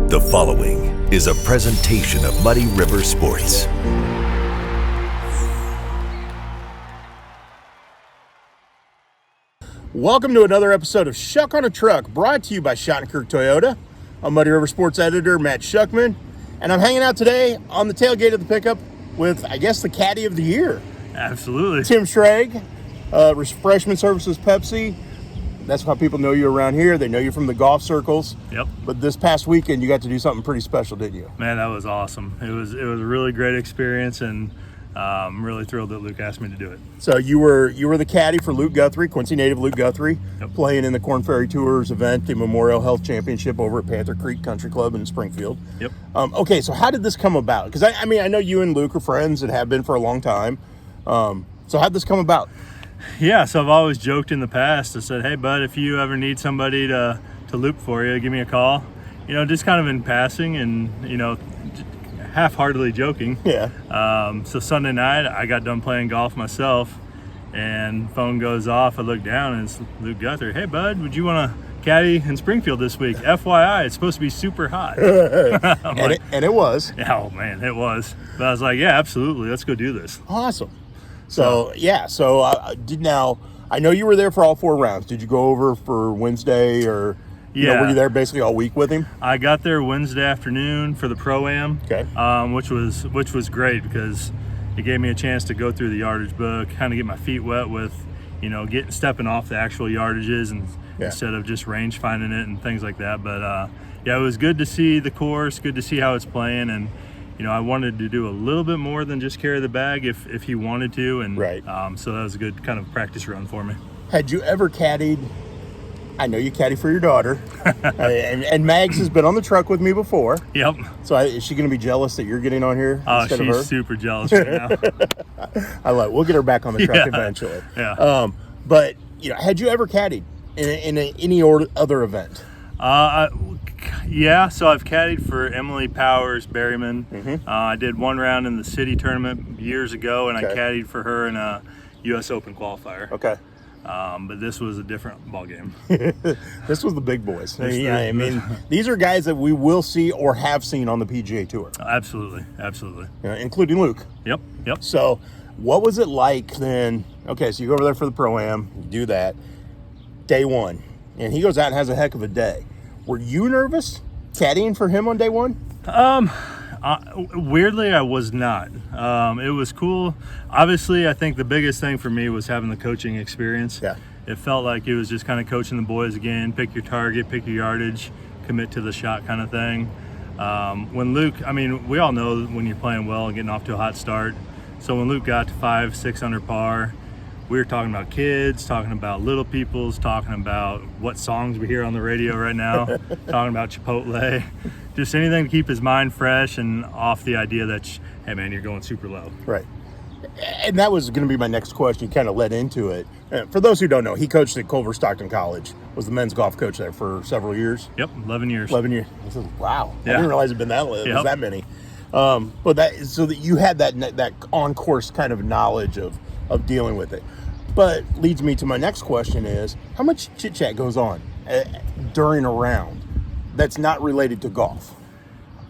The following is a presentation of Muddy River Sports. Welcome to another episode of Schuck on a Truck, brought to you by Shottenkirk Toyota. I'm Muddy River Sports editor Matt Schuckman, and I'm hanging out today on the tailgate of the pickup with, I guess, the caddy of the year. Absolutely. Tim Schrage, Refreshment Services Pepsi. That's how people know you around here. They know you from the golf circles. Yep. But this past weekend, you got to do something pretty special, didn't you? Man, that was awesome. It was a really great experience, and I'm really thrilled that Luke asked me to do it. So you were the caddy for Luke Guthrie, Quincy native Luke Guthrie, Yep. playing in the Korn Ferry Tours event, the Memorial Health Championship over at Panther Creek Country Club in Springfield. Yep. Okay, so how did this come about? Because I know you and Luke are friends and have been for a long time. So how'd this come about? Yeah, so I've always joked in the past. I said, hey, bud, if you ever need somebody to loop for you, give me a call. You know, just kind of in passing and, you know, half-heartedly joking. Yeah. So Sunday night, I got done playing golf myself, and phone goes off. I look down, and it's Luke Guthrie. Hey, bud, would you want to caddy in Springfield this week? FYI, it's supposed to be super hot. And it was. Oh, man, it was. But I was like, yeah, absolutely. Let's go do this. Awesome. So now I know you were there for all 4 rounds. Did you go over for Wednesday or Yeah. were you there basically all week with him? I got there Wednesday afternoon for the Pro-Am, Okay. which was great because it gave me a chance to go through the yardage book, kind of get my feet wet with, you know, stepping off the actual yardages and instead of just range finding it and things like that. But yeah, it was good to see the course, good to see how it's playing, and you know, I wanted to do a little bit more than just carry the bag if he wanted to, and right. So that was a good kind of practice run for me. Had you ever caddied? I know you caddy for your daughter, and Mags has been on the truck with me before. Yep. So is she going to be jealous that you're getting on here instead of her? She's super jealous right now. We'll get her back on the truck eventually. Yeah. But you know, had you ever caddied in any other event? Yeah, so I've caddied for Emily Powers Berryman. Mm-hmm. I did 1 round in the city tournament years ago, and I caddied for her in a U.S. Open qualifier. Okay. But this was a different ball game. This was the big boys. I mean, these are guys that we will see or have seen on the PGA Tour. Absolutely. Including Luke. Yep. So what was it like then? Okay, so you go over there for the Pro-Am, you do that. Day 1, and he goes out and has a heck of a day. Were you nervous caddying for him on day 1? Weirdly, I was not. It was cool. Obviously, I think the biggest thing for me was having the coaching experience. Yeah. It felt like it was just kind of coaching the boys again, pick your target, pick your yardage, commit to the shot kind of thing. When Luke, I mean, we all know when you're playing well and getting off to a hot start. So when Luke got to 5-6 under par, we were talking about kids, talking about little peoples, talking about what songs we hear on the radio right now, talking about Chipotle, just anything to keep his mind fresh and off the idea that, hey man, you're going super low. Right. And that was going to be my next question. You kind of led into it. For those who don't know, he coached at Culver Stockton College, was the men's golf coach there for several years. Yep, 11 years. 11 years. Wow. Yeah. I didn't realize it'd been that many. But so that you had that on-course kind of knowledge of dealing with it. But leads me to my next question is, how much chit-chat goes on during a round that's not related to golf?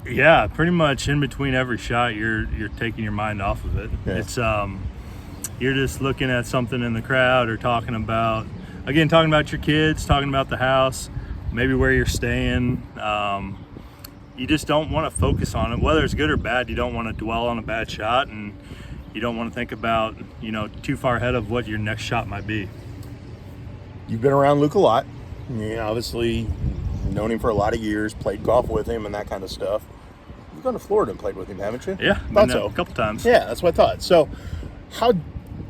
Yeah, pretty much in between every shot, you're taking your mind off of it. Yeah. It's you're just looking at something in the crowd or talking about your kids, talking about the house, maybe where you're staying. You just don't want to focus on it, whether it's good or bad. You don't want to dwell on a bad shot, and you don't want to think about, you know, too far ahead of what your next shot might be. You've been around Luke a lot. You know, obviously known him for a lot of years, played golf with him and that kind of stuff. You've gone to Florida and played with him, haven't you? Yeah, thought so. A couple times. Yeah, that's what I thought. So how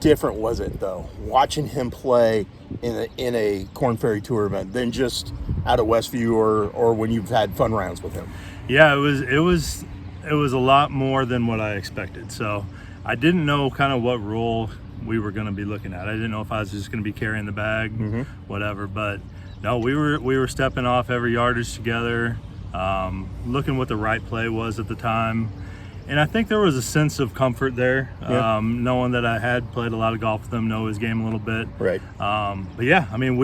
different was it, though, watching him play in a Korn Ferry Tour event than just out of Westview or when you've had fun rounds with him? Yeah, it was a lot more than what I expected. So I didn't know kind of what role we were going to be looking at. I didn't know if I was just going to be carrying the bag, whatever. But no, we were stepping off every yardage together, looking what the right play was at the time. And I think there was a sense of comfort there, knowing that I had played a lot of golf with him, know his game a little bit. Right. But yeah, I mean,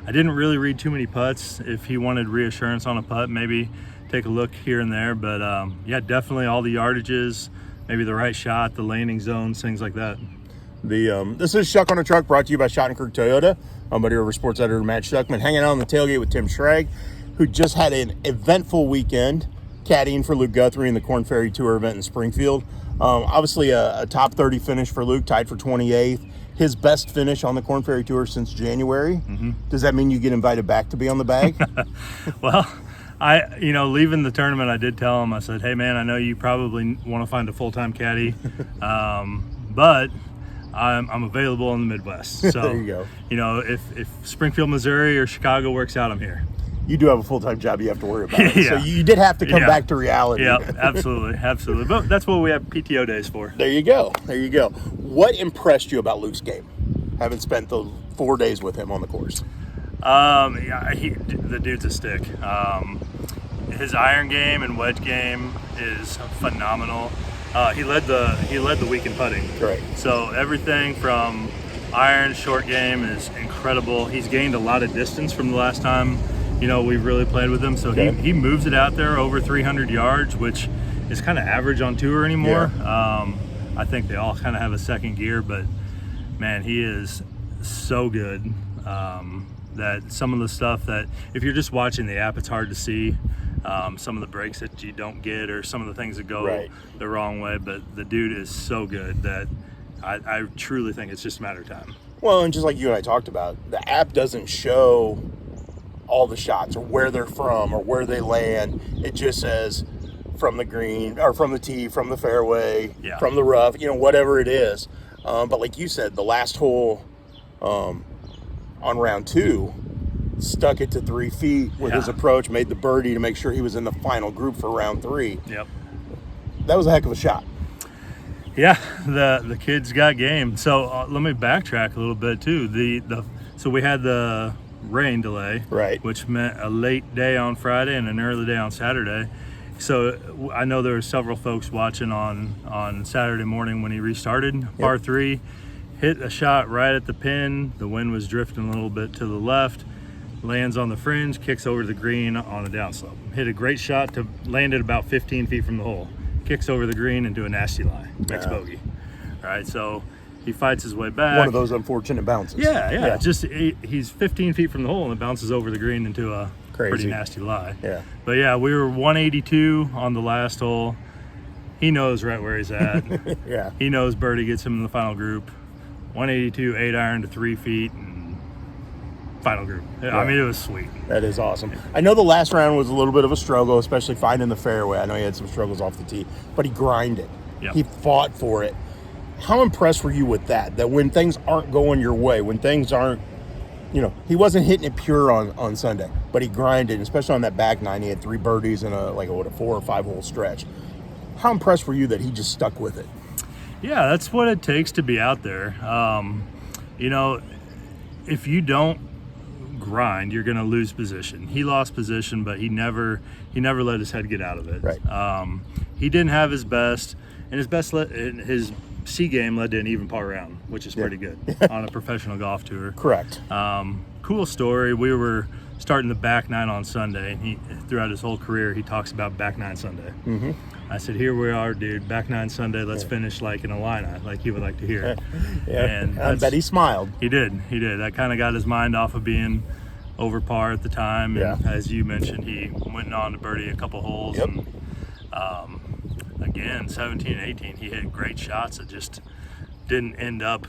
I didn't really read too many putts. If he wanted reassurance on a putt, maybe take a look here and there. But yeah, definitely all the yardages, maybe the right shot, the landing zones, things like that. This is Schuck on a Truck, brought to you by Shottenkirk Toyota. I'm Muddy River Sports Editor Matt Schuckman, hanging out on the tailgate with Tim Schrage, who just had an eventful weekend caddying for Luke Guthrie in the Korn Ferry Tour event in Springfield. Obviously a top 30 finish for Luke, tied for 28th. His best finish on the Korn Ferry Tour since January. Mm-hmm. Does that mean you get invited back to be on the bag? Well, leaving the tournament, I did tell him, I said, hey man, I know you probably want to find a full-time caddy, but I'm available in the Midwest. So, there you go. If Springfield, Missouri or Chicago works out, I'm here. You do have a full-time job you have to worry about. Yeah. So you did have to come back to reality. Yeah, absolutely. But that's what we have PTO days for. There you go. What impressed you about Luke's game, having spent the 4 days with him on the course? The dude's a stick. His iron game and wedge game is phenomenal. He led the week in putting. Great. So everything from iron, short game is incredible. He's gained a lot of distance from the last time we've really played with him. So he moves it out there over 300 yards, which is kind of average on tour anymore. Yeah. I think they all kind of have a second gear, but man, he is so good that some of the stuff that if you're just watching the app, it's hard to see. Some of the breaks that you don't get or some of the things that go the wrong way, but the dude is so good that I truly think it's just a matter of time. Well, and just like you and I talked about, the app doesn't show all the shots or where they're from or where they land. It just says from the green or from the tee, from the fairway, from the rough, whatever it is. But like you said, the last hole on round 2 stuck it to 3 feet with his approach, made the birdie to make sure he was in the final group for round 3. Yep. That was a heck of a shot. Yeah, the kid's got game. So let me backtrack a little bit too. So we had the rain delay, right, which meant a late day on Friday and an early day on Saturday. So I know there were several folks watching on Saturday morning when he restarted. Par 3, hit a shot right at the pin. The wind was drifting a little bit to the left. Lands on the fringe, kicks over the green on a downslope. Hit a great shot to land it about 15 feet from the hole. Kicks over the green into a nasty lie. Makes bogey. All right, so he fights his way back. One of those unfortunate bounces. Yeah. Just he's 15 feet from the hole and it bounces over the green into a pretty nasty lie. Yeah. But yeah, we were 182 on the last hole. He knows right where he's at. Yeah. He knows birdie gets him in the final group. 182, 8-iron to 3 feet, and final group. I mean, it was sweet. That is awesome. I know the last round was a little bit of a struggle, especially finding the fairway. I know he had some struggles off the tee, but he grinded. Yep. He fought for it. How impressed were you with that? That when things aren't going your way, when things aren't, he wasn't hitting it pure on Sunday, but he grinded, especially on that back 9. He had 3 birdies in a 4 or 5 hole stretch. How impressed were you that he just stuck with it? Yeah, that's what it takes to be out there. If you don't grind, you're going to lose position. He lost position, but he never let his head get out of it. Right. He didn't have his best, and his C game led to an even par round, which is pretty good on a professional golf tour. Correct. Cool story. We were starting the back 9 on Sunday, and throughout his whole career, he talks about back 9 Sunday. Mm-hmm. I said, here we are, dude, back 9 Sunday, let's finish like in a lineup, like he would like to hear. And I bet he smiled. He did. That kind of got his mind off of being over par at the time. And as you mentioned, he went on to birdie a couple holes. Yep. And again, 17 and 18, he hit great shots that just didn't end up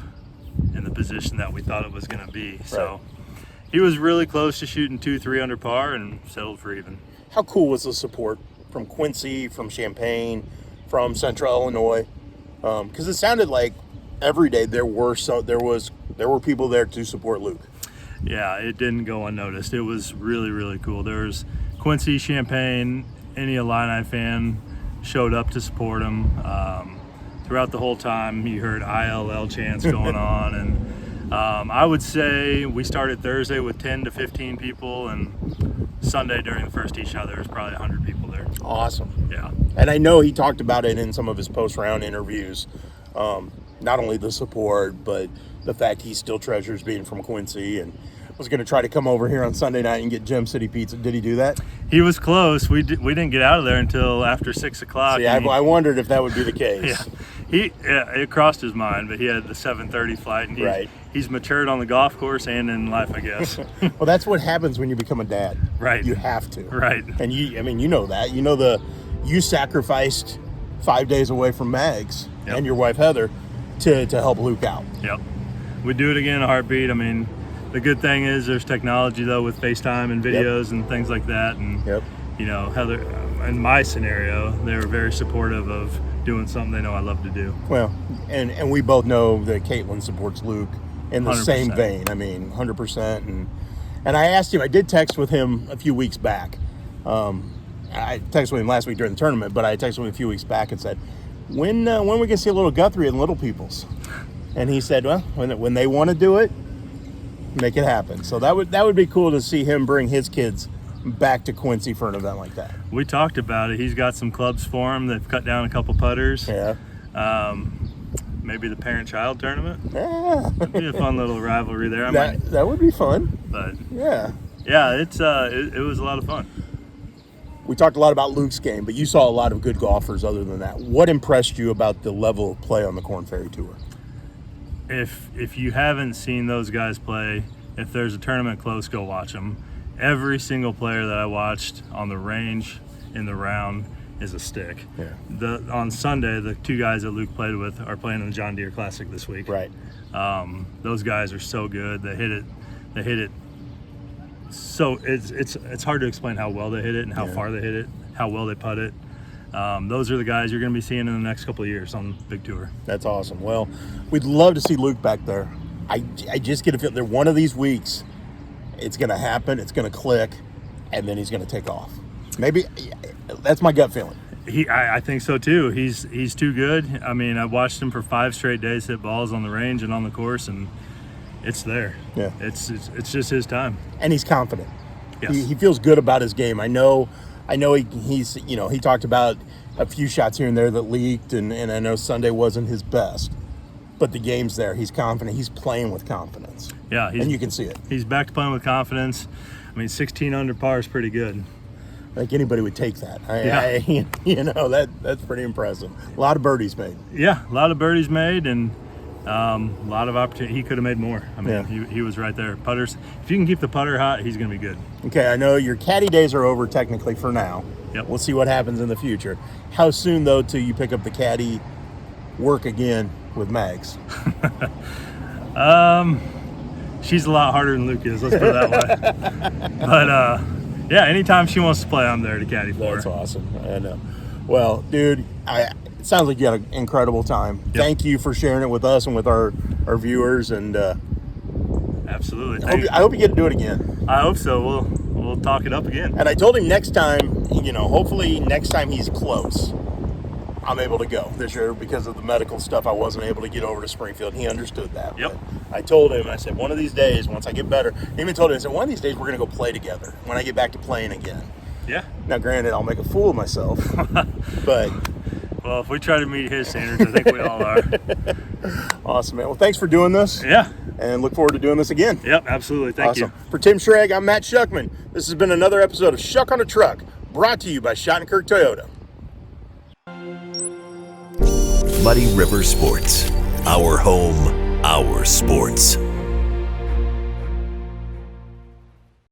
in the position that we thought it was going to be. Right. So he was really close to shooting 2-3 under par and settled for even. How cool was the support from Quincy, from Champaign, from Central Illinois? Because it sounded like every day there were people there to support Luke. Yeah, it didn't go unnoticed. It was really, really cool. There was Quincy, Champaign, any Illini fan showed up to support him. Throughout the whole time, you heard ILL chants going on. And I would say we started Thursday with 10 to 15 people, and Sunday during the first tee shot, there was probably 100 people there. Awesome. Yeah. And I know he talked about it in some of his post-round interviews. Not only the support, but the fact he still treasures being from Quincy. was going to try to come over here on Sunday night and get Gem City Pizza. Did he do that? He was close. We didn't get out of there until after 6 o'clock. See, I wondered if that would be the case. It crossed his mind, but he had the 7:30 flight, and he's matured on the golf course and in life, I guess. Well, that's what happens when you become a dad. Right. You have to. Right. And you know that. You sacrificed 5 days away from Mags and your wife Heather to help Luke out. Yep. We'd do it again in a heartbeat. I mean, the good thing is there's technology though with FaceTime and videos and things like that. And Heather, in my scenario, they were very supportive of doing something they know I love to do. Well, and we both know that Caitlin supports Luke in the 100%. Same vein. I mean, 100%. And I asked him. I did text with him a few weeks back. I texted with him last week during the tournament, but I texted him a few weeks back and said, when we can see a little Guthrie and Little People's? And he said, well, when they want to do it, make it happen. So that would be cool to see him bring his kids back to Quincy for an event like that. We talked about it. He's got some clubs for him. They've cut down a couple putters. Yeah. Maybe the parent-child tournament. Yeah. That'd be a fun little rivalry there. That would be fun. But yeah, it was a lot of fun. We talked a lot about Luke's game, but you saw a lot of good golfers other than that. What impressed you about the level of play on the Korn Ferry Tour? If you haven't seen those guys play, if there's a tournament close, go watch them. Every single player that I watched on the range in the round is a stick. Yeah. On Sunday, the two guys that Luke played with are playing in the John Deere Classic this week. Right. Those guys are so good. They hit it. So it's hard to explain how well they hit it and how far they hit it, how well they putt it. Those are the guys you're going to be seeing in the next couple of years on the big tour. That's awesome. Well, we'd love to see Luke back there. I just get a feel that one of these weeks it's going to happen, it's going to click, and then he's going to take off. Maybe that's my gut feeling. I think so too. He's too good. I mean, I watched him for 5 straight days hit balls on the range and on the course, and it's there. Yeah. It's just his time. And he's confident. Yes. He feels good about his game. I know he's he talked about a few shots here and there that leaked, and I know Sunday wasn't his best. But the game's there. He's confident. He's playing with confidence. Yeah. And you can see it. He's back to playing with confidence. I mean, 16 under par is pretty good. I think anybody would take that. That's pretty impressive. A lot of birdies made. Yeah, a lot of birdies made, and a lot of opportunity. He could have made more. I mean, he was right there. Putters. If you can keep the putter hot, he's going to be good. Okay, I know your caddy days are over technically for now. Yep. We'll see what happens in the future. How soon, though, till you pick up the caddy work again with Mags? She's a lot harder than Luke is, let's put it that way. But, anytime she wants to play, I'm there to caddy for her. That's awesome. I know. Well, dude, it sounds like you had an incredible time. Yep. Thank you for sharing it with us and with our viewers. And absolutely. I hope you get to do it again. I hope so. We'll talk it up again. And I told him next time, hopefully next time he's close, I'm able to go. This year, because of the medical stuff, I wasn't able to get over to Springfield. He understood that. Yep. But I told him, I said, one of these days, once I get better, I even told him, I said, one of these days we're going to go play together when I get back to playing again. Yeah. Now, granted, I'll make a fool of myself, but... Well, if we try to meet his standards, I think we all are. Awesome, man. Well, thanks for doing this. Yeah. And look forward to doing this again. Yep, absolutely. Thank you. For Tim Schrage, I'm Matt Schuckman. This has been another episode of Shuck on a Truck, brought to you by Shottenkirk Toyota. Muddy River Sports. Our home, our sports.